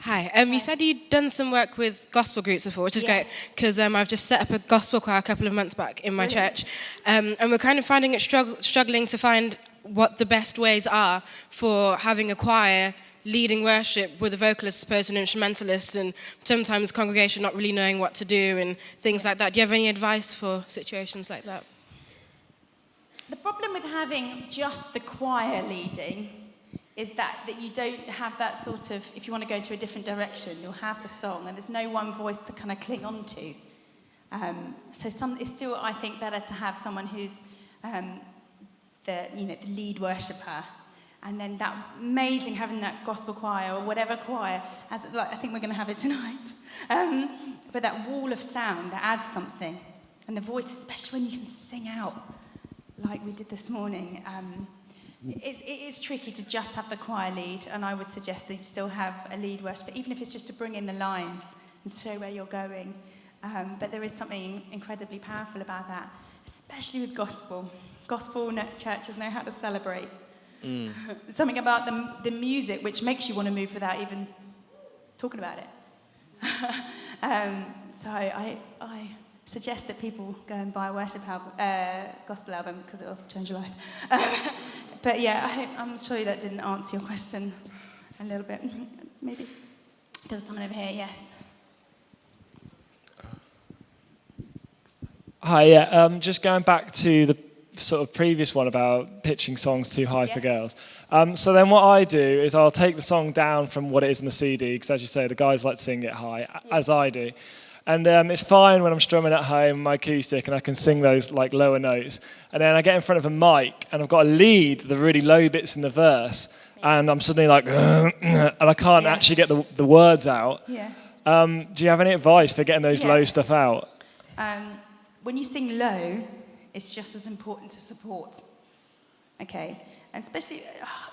Hi. You said you'd done some work with gospel groups before, which is great, because I've just set up a gospel choir a couple of months back in my church. And we're kind of finding it struggling to find what the best ways are for having a choir leading worship with a vocalist as opposed to an instrumentalist, and sometimes congregation not really knowing what to do and things like that. Do you have any advice for situations like that? The problem with having just the choir leading is that you don't have that sort of, if you want to go to a different direction, you'll have the song and there's no one voice to kind of cling on to. It's still, I think, better to have someone who's the lead worshipper, and then that amazing having that gospel choir or whatever choir, I think we're going to have it tonight, but that wall of sound that adds something, and the voice, especially when you can sing out like we did this morning. It is tricky to just have the choir lead, and I would suggest that you still have a lead worshiper, even if it's just to bring in the lines and show where you're going. But there is something incredibly powerful about that, especially with gospel. Gospel churches know how to celebrate. Something about the music which makes you want to move without even talking about it. So I suggest that people go and buy a worship album, gospel album, because it'll change your life. But I'm sure that didn't answer your question a little bit. Maybe there was someone over here. Yes. Hi. Just going back to the sort of previous one about pitching songs too high for girls. So then what I do is I'll take the song down from what it is in the CD, because as you say, the guys like to sing it high, as I do. And it's fine when I'm strumming at home on my acoustic and I can sing those like lower notes. And then I get in front of a mic and I've got to lead the really low bits in the verse. And I'm suddenly like, and I can't actually get the words out. Yeah. Do you have any advice for getting those low stuff out? When you sing low, it's just as important to support. Okay? And especially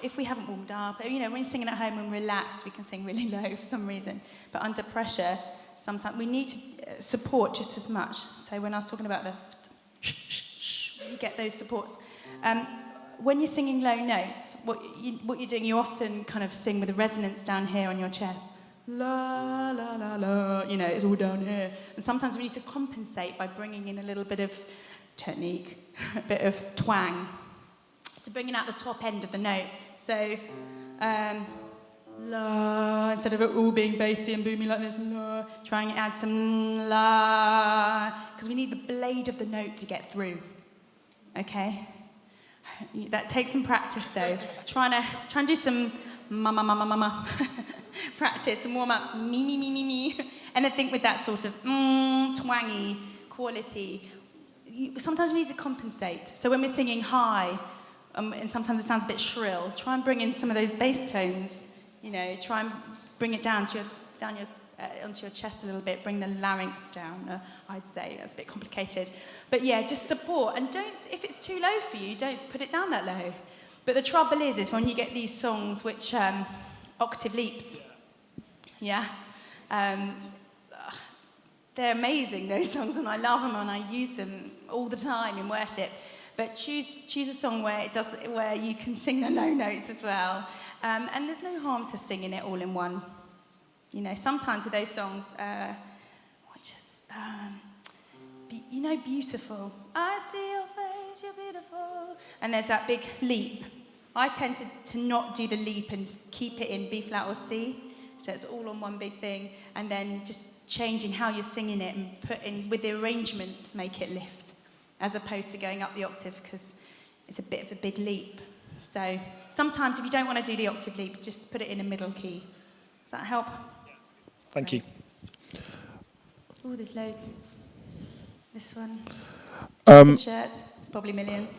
if we haven't warmed up. When you're singing at home and relaxed, we can sing really low for some reason. But under pressure, sometimes we need to support just as much. So when I was talking about you get those supports. When you're singing low notes, what you're doing, you often kind of sing with a resonance down here on your chest. La, la, la, la, it's all down here. And sometimes we need to compensate by bringing in a little bit of technique, a bit of twang. So bringing out the top end of the note. So, la, instead of it all being bassy and boomy like this, la, trying to add some la, because we need the blade of the note to get through, okay? That takes some practice though. Try and do some ma, practice, some warm-ups, me, and I think with that sort of twangy quality, sometimes we need to compensate. So when we're singing high, and sometimes it sounds a bit shrill. Try and bring in some of those bass tones. Try and bring it down to onto your chest a little bit. Bring the larynx down. I'd say that's a bit complicated, but yeah, just support. And if it's too low for you, don't put it down that low. But the trouble is when you get these songs which octave leaps. Yeah. They're amazing, those songs, and I love them and I use them all the time in worship. But choose a song where you can sing the low notes as well. And there's no harm to singing it all in one. Sometimes with those songs, beautiful. I see your face, you're beautiful. And there's that big leap. I tend to not do the leap and keep it in B flat or C. So it's all on one big thing. And then just changing how you're singing it and put in with the arrangements, make it lift, as opposed to going up the octave because it's a bit of a big leap. So sometimes if you don't want to do the octave leap, just put it in a middle key. Does that help? Thank you. Oh, there's loads. This one. Good shirt. It's probably millions.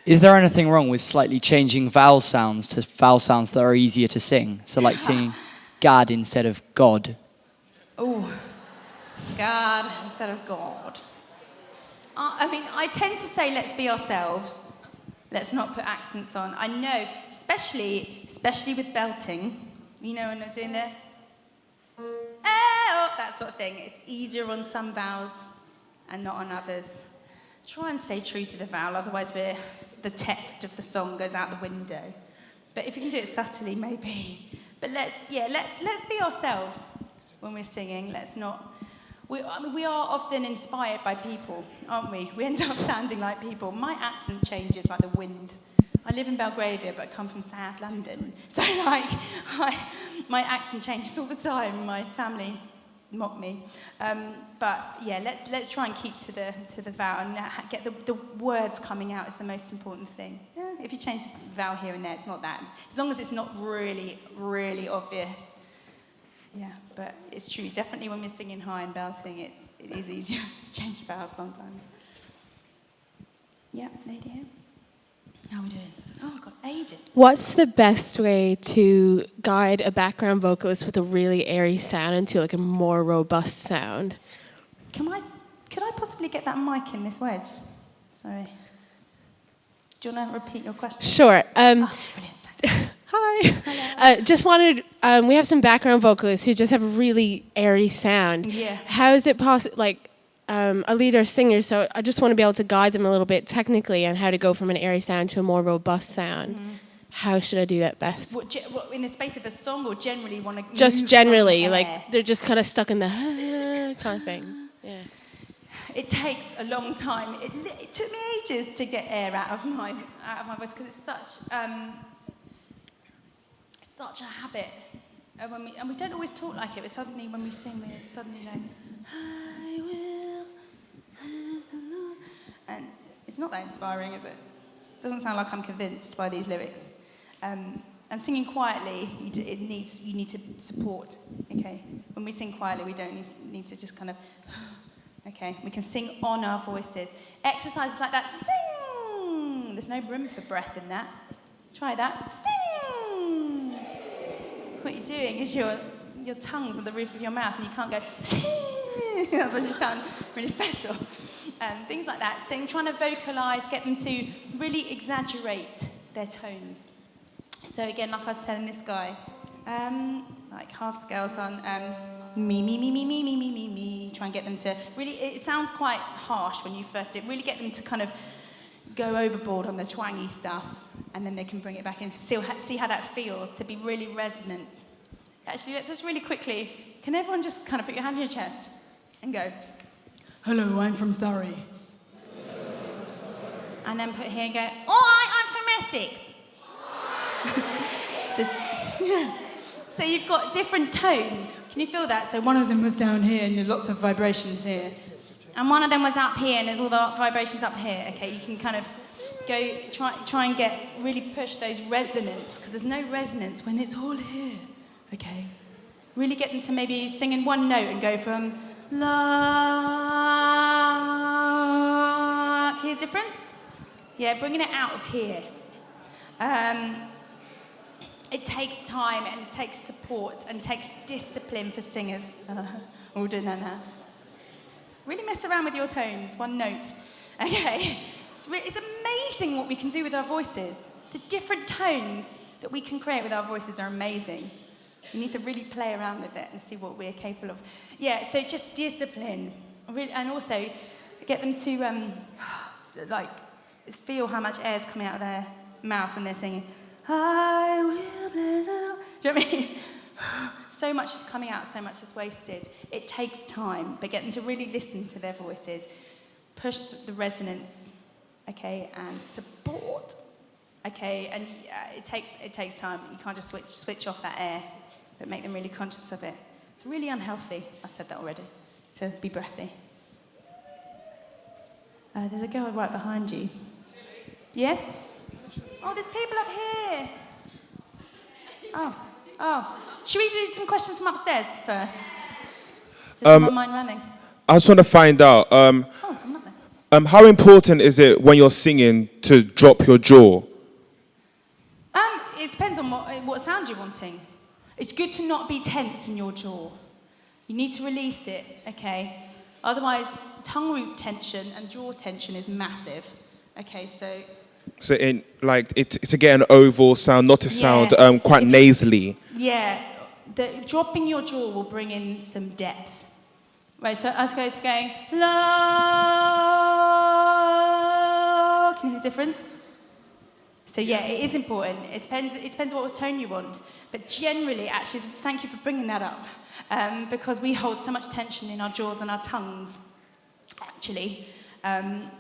Is there anything wrong with slightly changing vowel sounds to vowel sounds that are easier to sing? So like singing Gad instead of God. Oh, God instead of God. I tend to say let's be ourselves. Let's not put accents on. I know, especially with belting, when they're doing the that sort of thing. It's easier on some vowels and not on others. Try and stay true to the vowel, otherwise the text of the song goes out the window. But if you can do it subtly, maybe. But let's be ourselves when we're singing. Let's not. We are often inspired by people, aren't we? We end up sounding like people. My accent changes like the wind. I live in Belgravia, but I come from South London. So, my accent changes all the time. My family mock me. But, yeah, let's try and keep to the vowel and get the words coming out is the most important thing. Yeah, if you change the vowel here and there, it's not that. As long as it's not really, really obvious. Yeah, but it's true. Definitely when we're singing high and belting, it is easier to change vowels sometimes. Yeah, lady here. How are we doing? Oh, I've got ages. What's the best way to guide a background vocalist with a really airy sound into like a more robust sound? Could I possibly get that mic in this wedge? Sorry. Do you want to repeat your question? Sure. Brilliant. Hi. Just wanted, we have some background vocalists who just have a really airy sound. Yeah. How is it possible, a lead or singer, so I just want to be able to guide them a little bit technically on how to go from an airy sound to a more robust sound. Mm-hmm. How should I do that best? What, in the space of a song, or generally want to just generally, they're just kind of stuck in the kind of thing. Yeah. It takes a long time. It took me ages to get air out of my voice because it's such a habit. And we don't always talk like it, but suddenly when we sing, we're suddenly like, I will have the Lord. And it's not that inspiring, is it? It doesn't sound like I'm convinced by these lyrics. And singing quietly, you need to support, okay? When we sing quietly, we don't need to just kind of, okay? We can sing on our voices. Exercises like that, sing! There's no room for breath in that. Try that, sing! What you're doing is your tongue's on the roof of your mouth and you can't go otherwise you sound really special. Things like that. So trying to vocalise, get them to really exaggerate their tones. So again, like I was telling this guy, like half scales on me, me, me, me, me, me, me, me, me. Try and get them to really, it sounds quite harsh when you first do it. Really get them to kind of go overboard on the twangy stuff, and then they can bring it back in. See how that feels, to be really resonant. Actually, let's just really quickly, can everyone just kind of put your hand on your chest and go, hello, I'm from Surrey. And then put here and go, all right, I'm from Essex. So you've got different tones. Can you feel that? So one of them was down here and there's lots of vibrations here. And one of them was up here and there's all the vibrations up here. Okay, you can kind of go, try and really push those resonance, because there's no resonance when it's all here. Okay, really get them to maybe sing in one note and go from lucky a difference? Yeah, bringing it out of here. It takes time and it takes support and takes discipline for singers. We're doing that now. Really mess around with your tones, one note. Okay, it's amazing what we can do with our voices. The different tones that we can create with our voices are amazing. We need to really play around with it and see what we're capable of. Yeah, so just discipline. And also get them to feel how much air is coming out of their mouth when they're singing. I will bless the Lord. Do you know what I mean? So much is coming out, so much is wasted. It takes time, but get them to really listen to their voices. Push the resonance, okay, and support, okay, and it takes time. You can't just switch off that air, but make them really conscious of it. It's really unhealthy. I said that already. To be breathy. There's a girl right behind you. Yes? Oh, there's people up here. Oh. Should we do some questions from upstairs first? Does someone mind running? I just want to find out, someone up there. how important is it when you're singing to drop your jaw? It depends on what sound you're wanting. It's good to not be tense in your jaw. You need to release it, okay? Otherwise, tongue root tension and jaw tension is massive. Okay, so... So it's to get an oval sound, not to sound quite nasally. Yeah, dropping your jaw will bring in some depth. Right, so as it's going, low. Can you hear the difference? So yeah, it is important. It depends what tone you want. But generally, actually, thank you for bringing that up. Because we hold so much tension in our jaws and our tongues, actually.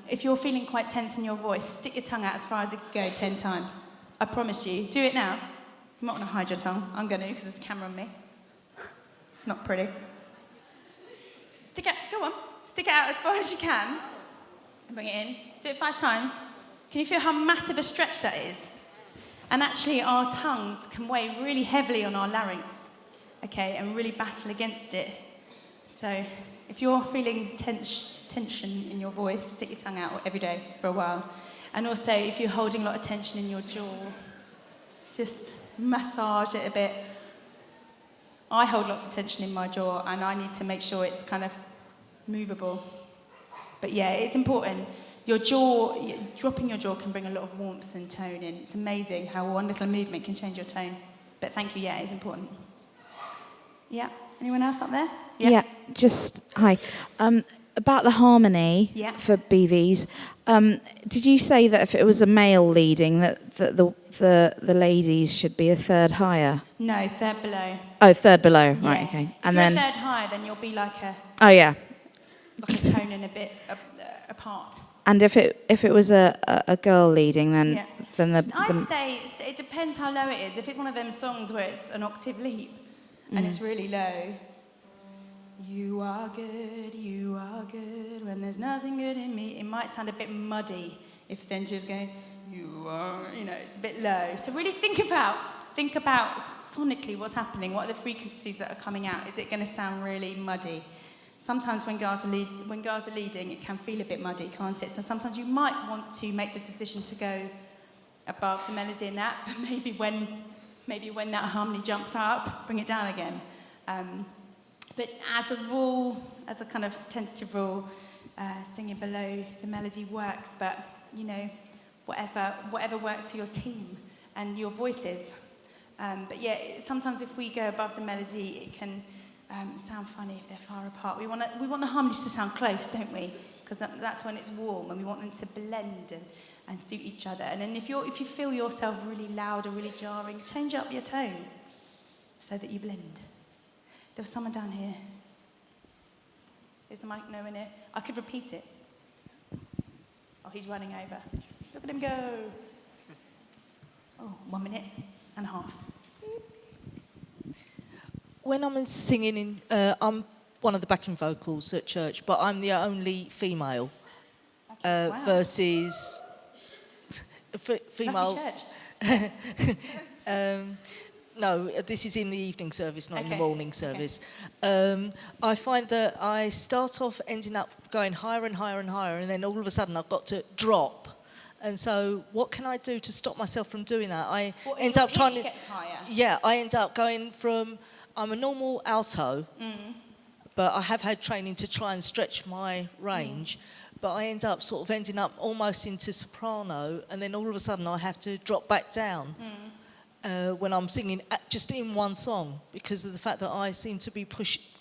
If you're feeling quite tense in your voice, stick your tongue out as far as it can go 10 times. I promise you. Do it now. You might want to hide your tongue. I'm going to because there's a camera on me. It's not pretty. Go on. Stick it out as far as you can. And bring it in. Do it 5 times. Can you feel how massive a stretch that is? And actually, our tongues can weigh really heavily on our larynx, okay, and really battle against it. So if you're feeling tension in your voice, stick your tongue out every day for a while. And also, if you're holding a lot of tension in your jaw, just massage it a bit. I hold lots of tension in my jaw, and I need to make sure it's kind of movable. But yeah, it's important. Dropping your jaw can bring a lot of warmth and tone in. It's amazing how one little movement can change your tone. But thank you, yeah, it's important. Yeah, anyone else up there? Yeah, hi. About the harmony for BVs, did you say that if it was a male leading, that the ladies should be a third higher? No, third below. Oh, third below, Yeah. right, okay. If you're a third higher, then you'll be like a tone and a bit apart. And if it was a girl leading, then I'd say it depends how low it is. If it's one of them songs where it's an octave leap and it's really low, you are good, when there's nothing good in me, it might sound a bit muddy if then just going, you are, it's a bit low. So really think about sonically what's happening, what are the frequencies that are coming out? Is it going to sound really muddy? Sometimes when girls are leading, it can feel a bit muddy, can't it? So sometimes you might want to make the decision to go above the melody in that, but maybe when that harmony jumps up, bring it down again. But as a rule, as a kind of tentative rule, singing below the melody works, but whatever works for your team and your voices. But yeah, sometimes if we go above the melody, it can sound funny if they're far apart. We want the harmonies to sound close, don't we? Because that's when it's warm, and we want them to blend and suit each other. And then if you feel yourself really loud or really jarring, change up your tone so that you blend. There was someone down here. Is the mic nowhere near? I could repeat it. Oh, he's running over. Look at him go. Oh, 1 minute and a half. When I'm singing, I'm one of the backing vocals at church, but I'm the only female versus female. No, this is in the evening service, not in the Okay. morning service. I find that I start off ending up going higher and higher and higher, and then all of a sudden I've got to drop. And so, what can I do to stop myself from doing that? I What, end your up trying pitch to. gets higher? Yeah, I end up going from. I'm a normal alto, but I have had training to try and stretch my range. But I end up sort of ending up almost into soprano, and then all of a sudden I have to drop back down. When I'm singing just in one song, because of the fact that I seem to be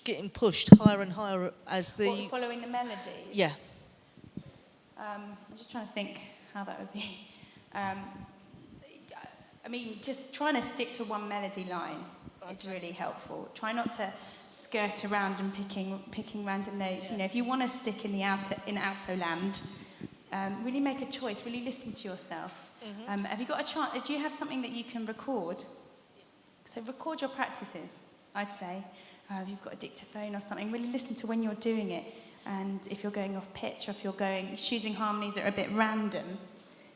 getting pushed higher and higher as the... What, following the melody? Yeah. I'm just trying to think how that would be. I mean, just trying to stick to one melody line is really helpful. Try not to skirt around and picking random notes. You know, if you want to stick in alto land, really make a choice. Really listen to yourself. Have you got a chance? Do you have something that you can record? So record your practices, I'd say. If you've got a dictaphone or something, really listen to when you're doing it. And if you're going off pitch, or if you're choosing harmonies that are a bit random,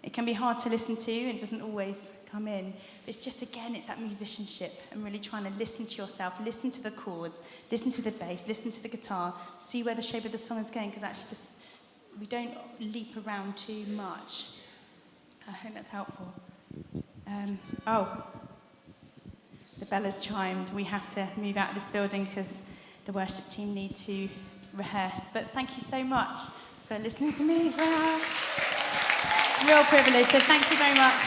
it can be hard to listen to and doesn't always come in. But it's just, again, it's that musicianship and really trying to listen to yourself, listen to the chords, listen to the bass, listen to the guitar, see where the shape of the song is going, because actually we don't leap around too much. I hope that's helpful. The bell has chimed. We have to move out of this building because the worship team need to rehearse. But thank you so much for listening to me for an hour. It's a real privilege, so thank you very much.